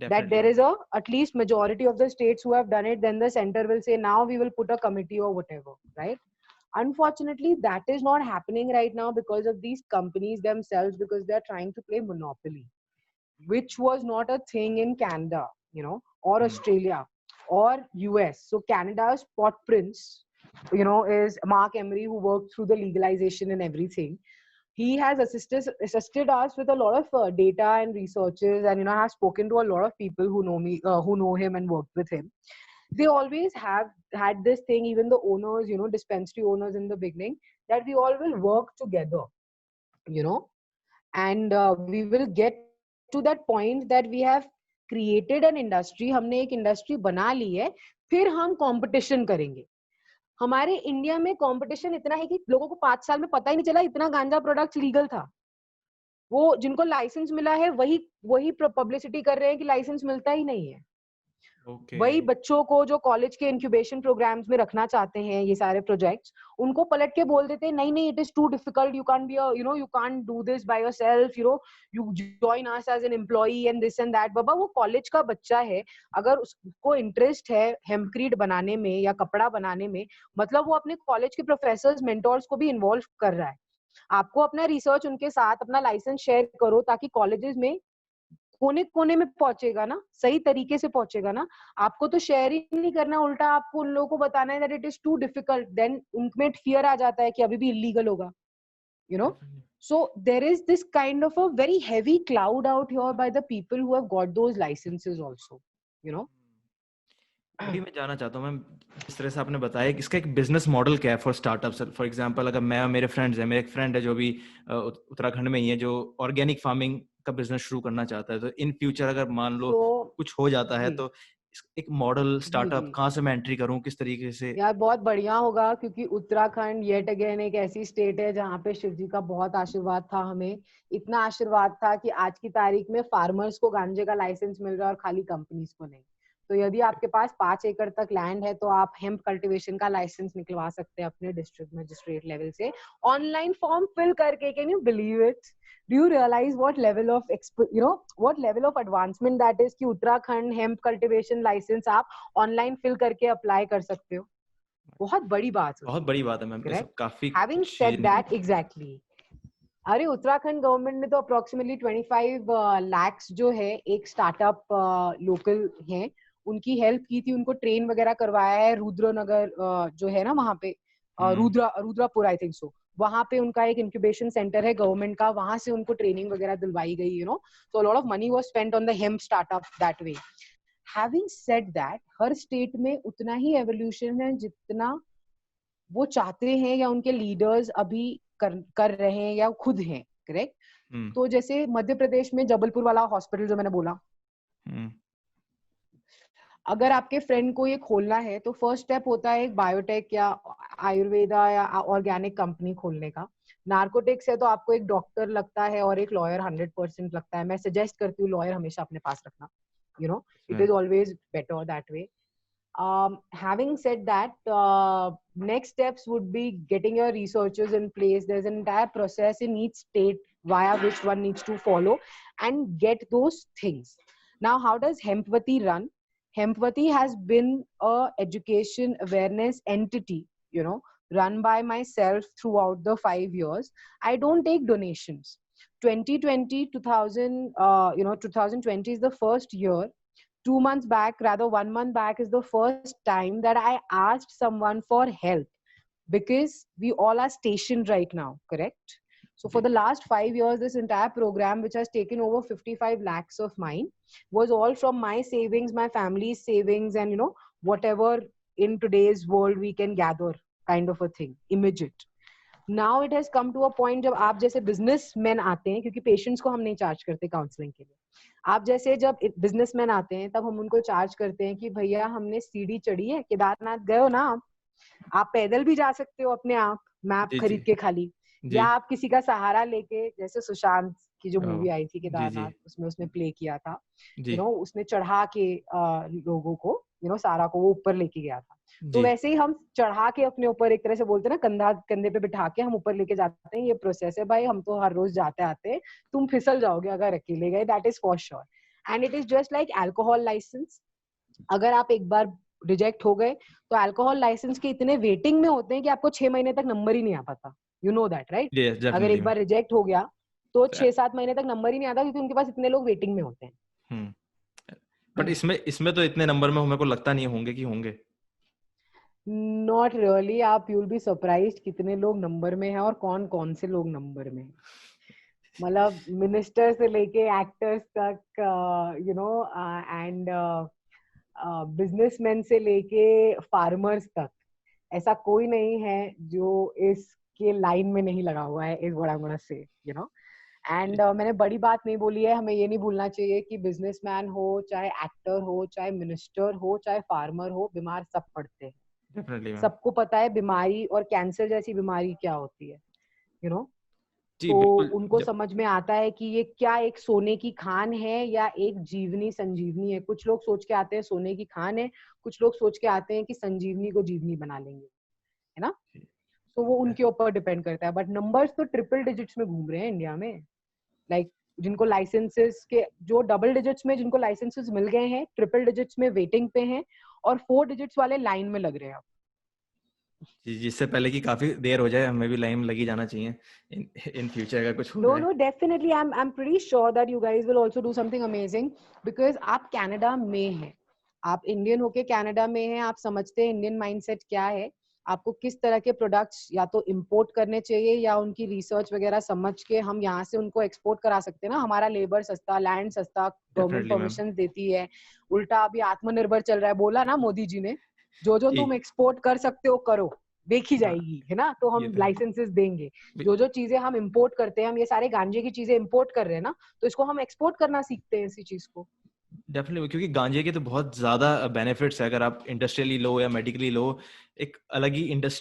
That there is a at least majority of the states who have done it, then the center will say now we will put a committee or whatever, right? Unfortunately, that is not happening right now because of these companies themselves, because they are trying to play monopoly, which was not a thing in Canada, you know, or Australia or US. So Canada's pot prince, you know, is Mark Emery, who worked through the legalization and everything. He has assisted us with a lot of data and researches, and, you know, I have spoken to a lot of people who know me, who know him and worked with him. They always have had this thing, even the owners, you know, dispensary owners in the beginning, that we all will work together, you know, and we will get to that point that we have created an industry. हमने एक industry बना ली है, फिर हम competition करेंगे. हमारे इंडिया में कंपटीशन इतना है कि लोगों को 5 साल में पता ही नहीं चला इतना गांजा प्रोडक्ट लीगल था. वो जिनको लाइसेंस मिला है वही पब्लिसिटी कर रहे हैं कि लाइसेंस मिलता ही नहीं है. वही बच्चों को जो कॉलेज के इंक्यूबेशन प्रोग्राम्स में रखना चाहते हैं ये सारे प्रोजेक्ट्स, उनको पलट के बोल देते हैं नहीं नहीं, it is too difficult, you can't be you know, you can't do this by yourself, you know, you join us as an employee and this and that. बाबा, वो कॉलेज का बच्चा है, अगर उसको इंटरेस्ट है हेम्पक्रीड बनाने में या कपड़ा बनाने में, मतलब वो अपने कॉलेज के प्रोफेसर्स, मेंटोर्स को भी इन्वॉल्व कर रहा है. आपको अपना रिसर्च उनके साथ, अपना लाइसेंस शेयर करो, ताकि कॉलेजेस में कोने कोने में पहुंचेगा ना, सही तरीके से पहुंचेगा ना. आपको तो शेयर ही नहीं करना, उल्टा आपको उन लोगों को बताना है that it is too difficult. Then उनमें fear आ जाता है कि अभी भी illegal होगा, you know. So there is this kind of a very heavy cloud out here by the people who have got those licenses also, you know. वही मैं जानना चाहता हूँ मैम, जिस तरह से आपने बताया कि इसका एक बिजनेस मॉडल क्या है फॉर स्टार्टअप्स. फॉर एग्जांपल, अगर मैं और मेरे फ्रेंड्स हैं, मेरे एक फ्रेंड है जो भी उत्तराखंड में ही है, जो ऑर्गेनिक फार्मिंग का बिजनेस शुरू करना चाहता है, तो इन फ्यूचर अगर मान लो कुछ हो जाता है, तो एक मॉडल स्टार्टअप कहाँ से मैं एंट्री करूँ, किस तरीके से? यार बहुत बढ़िया होगा, क्योंकि उत्तराखंड येट अगेन एक ऐसी स्टेट है जहाँ पे शिव जी का बहुत आशीर्वाद था. हमें इतना आशीर्वाद था कि आज की तारीख में फार्मर्स को गांजे का लाइसेंस मिल रहा है और खाली कंपनीज को नहीं. तो यदि आपके पास 5 एकड़ तक लैंड है, तो आप हेम्प कल्टीवेशन का लाइसेंस निकलवा सकते हैं अपने डिस्ट्रिक्ट मजिस्ट्रेट लेवल से, ऑनलाइन फॉर्म फिल करके. Can you believe it? Do you realize what level of what level of advancement that is कि उत्तराखंड हेम्प कल्टीवेशन लाइसेंस आप ऑनलाइन फिल करके अप्लाई कर सकते हो? बहुत बड़ी बात है. बहुत बड़ी बात है मैम. काफी Having said that, exactly. अरे उत्तराखंड गवर्नमेंट ने तो अप्रोक्सीमेटली 25 lakhs जो है एक स्टार्टअप लोकल है, उनकी हेल्प की थी, उनको ट्रेन वगैरह करवाया है. रुद्रनगर जो है ना वहाँ पे, रुद्रापुर आई थिंक सो, वहां पे उनका एक इंक्यूबेशन सेंटर है गवर्नमेंट का, वहां से उनको ट्रेनिंग वगैरह दिलवाई गई, you know. So a lot of money was spent on the hemp startup that way. Having said that, her state में उतना ही एवोल्यूशन है जितना वो चाहते हैं या उनके लीडर्स अभी कर रहे हैं या खुद हैं, करेक्ट. तो जैसे मध्य प्रदेश में जबलपुर वाला हॉस्पिटल जो मैंने बोला, अगर आपके फ्रेंड को ये खोलना है तो फर्स्ट स्टेप होता है एक बायोटेक या आयुर्वेदा या ऑर्गेनिक कंपनी खोलने का. नार्कोटिक्स है तो आपको एक डॉक्टर लगता है और एक लॉयर 100% लगता है. मैं सजेस्ट करती हूँ लॉयर हमेशा अपने पास रखना, you know, it is always better that way. Having said that, next steps would be getting your researchers in place. There's an entire process in each state via which one needs to follow and get those things. Now, how does Hempvati run? Hempvati has been a education awareness entity, you know, run by myself throughout the 5 years. I don't take donations. 2020 is the first year. 2 months back, rather 1 month back, is the first time that I asked someone for help, because we all are stationed right now, correct? So for the last 5 years, this entire program, which has taken over 55 lakhs of mine, was all from my savings, my family's savings, and, you know, whatever in today's world we can gather, kind of a thing, immediate. Now it has come to a point जब आप जैसे बिजनेसमैन आते हैं, क्योंकि पेशेंट्स को हम नहीं चार्ज करते काउंसलिंग के लिए, आप जैसे जब बिजनेसमैन आते हैं तब हम उनको चार्ज करते हैं कि भैया हमने सीढ़ी चढ़ी है, केदारनाथ गए हो ना आप पैदल भी जा सकते हो अपने आप मैप जी जी खरीद के खाली, या जी। आप किसी का सहारा लेके, जैसे सुशांत की जो ओह, मूवी आई थी जी जी केदारनाथ, उसमें उसने प्ले किया था, जी उसने चढ़ा के लोगों को, सारा को वो ऊपर लेके गया था। तो जी वैसे ही हम चढ़ा के अपने ऊपर, एक तरह से बोलते हैं ना, कंधा कंधे पे बिठा के हम ऊपर लेके जाते हैं, ये प्रोसेस है भाई, हम तो हर रोज जाते आते हैं, तुम फिसल जाओगे अगर अकेले गए, that is for sure. And it is just like alcohol license, अगर आप एक बार रिजेक्ट हो गए तो अल्कोहल लाइसेंस के इतने वेटिंग में होते हैं कि आपको 6 महीने तक नंबर ही नहीं आ पाता, you know that right. Yes अगर डेफिनेटली एक मैम। बार रिजेक्ट हो गया तो 6-7 महीने तक नंबर ही नहीं आता, क्योंकि उनके पास इतने लोग वेटिंग में होते हैं। हम्म। बट इसमें इसमें तो इतने नंबर में मेरे को लगता नहीं होंगे कि होंगे। नॉट रियली, आप यूल बी सरप्राइज्ड कितने लोग नंबर में हैं और कौन कौन से लोग नंबर में हैं। मतलब मिनिस्टर से लेके एक्टर्स तक, एंड बिजनेसमैन से लेके फार्मर्स तक, ऐसा कोई नहीं है जो इसके लाइन में नहीं लगा हुआ है, is what I am gonna say, and मैंने बड़ी बात नहीं बोली है, हमें ये नहीं भूलना चाहिए कि बिजनेसमैन हो, चाहे एक्टर हो, चाहे मिनिस्टर हो, चाहे फार्मर हो, बीमार सब पड़ते हैं। Definitely ma'am. सबको पता है बीमारी और कैंसर जैसी बीमारी क्या होती है, यू नो जी तो बिल्कुल। उनको जब समझ में आता है कि ये क्या एक सोने की खान है या एक जीवनी संजीवनी है। कुछ लोग सोच के आते हैं सोने की खान है, कुछ लोग सोच के आते हैं कि संजीवनी को जीवनी बना लेंगे, है ना। तो वो उनके ऊपर डिपेंड करता है, बट नंबर्स तो ट्रिपल डिजिट्स में घूम रहे हैं इंडिया में। लाइक जिनको लाइसेंसेस के, जो डबल डिजिट्स में जिनको लाइसेंसेस मिल गए हैं, ट्रिपल डिजिट्स में वेटिंग पे हैं, और 4 डिजिट्स वाले लाइन में लग रहे हैं। जिससे पहले कि काफी देर हो जाए, हमें भी लाइन लगी जाना चाहिए इन इन फ्यूचर अगर कुछ हो No, जाए। no, definitely. I'm pretty sure that you guys will also do something amazing because आप कनाडा में हैं, आप इंडियन होके कनाडा में हैं, आप समझते हैं इंडियन माइंडसेट क्या है, आपको किस तरह के प्रोडक्ट्स या तो इंपोर्ट करने चाहिए या उनकी रिसर्च वगैरह समझ के हम यहाँ से उनको एक्सपोर्ट करा सकते हैं ना। हमारा लेबर सस्ता, लैंड सस्ता, गवर्नमेंट डेफिनेटली मैम। परमिशन देती है, उल्टा अभी आत्मनिर्भर चल रहा है, बोला ना मोदी जी ने, जो जो जी तुम एक्सपोर्ट कर सकते हो करो, देखी हाँ, जाएगी, है ना। तो ये हम तो है। लाइसेंसेस देंगे। भी- जो जो चीजें हम इंपोर्ट करते हैं, हम ये सारे गांजे की चीजें इंपोर्ट कर रहे हैं ना, तो इसको हम एक्सपोर्ट करना सीखते हैं इसी चीज को। डेफिनेटली, क्योंकि गांजे के तो बहुत ज्यादा बेनिफिट्स है, अगर आप इंडस्ट्रियली लो या मेडिकली लो, एक अलग ही इंडस्ट्री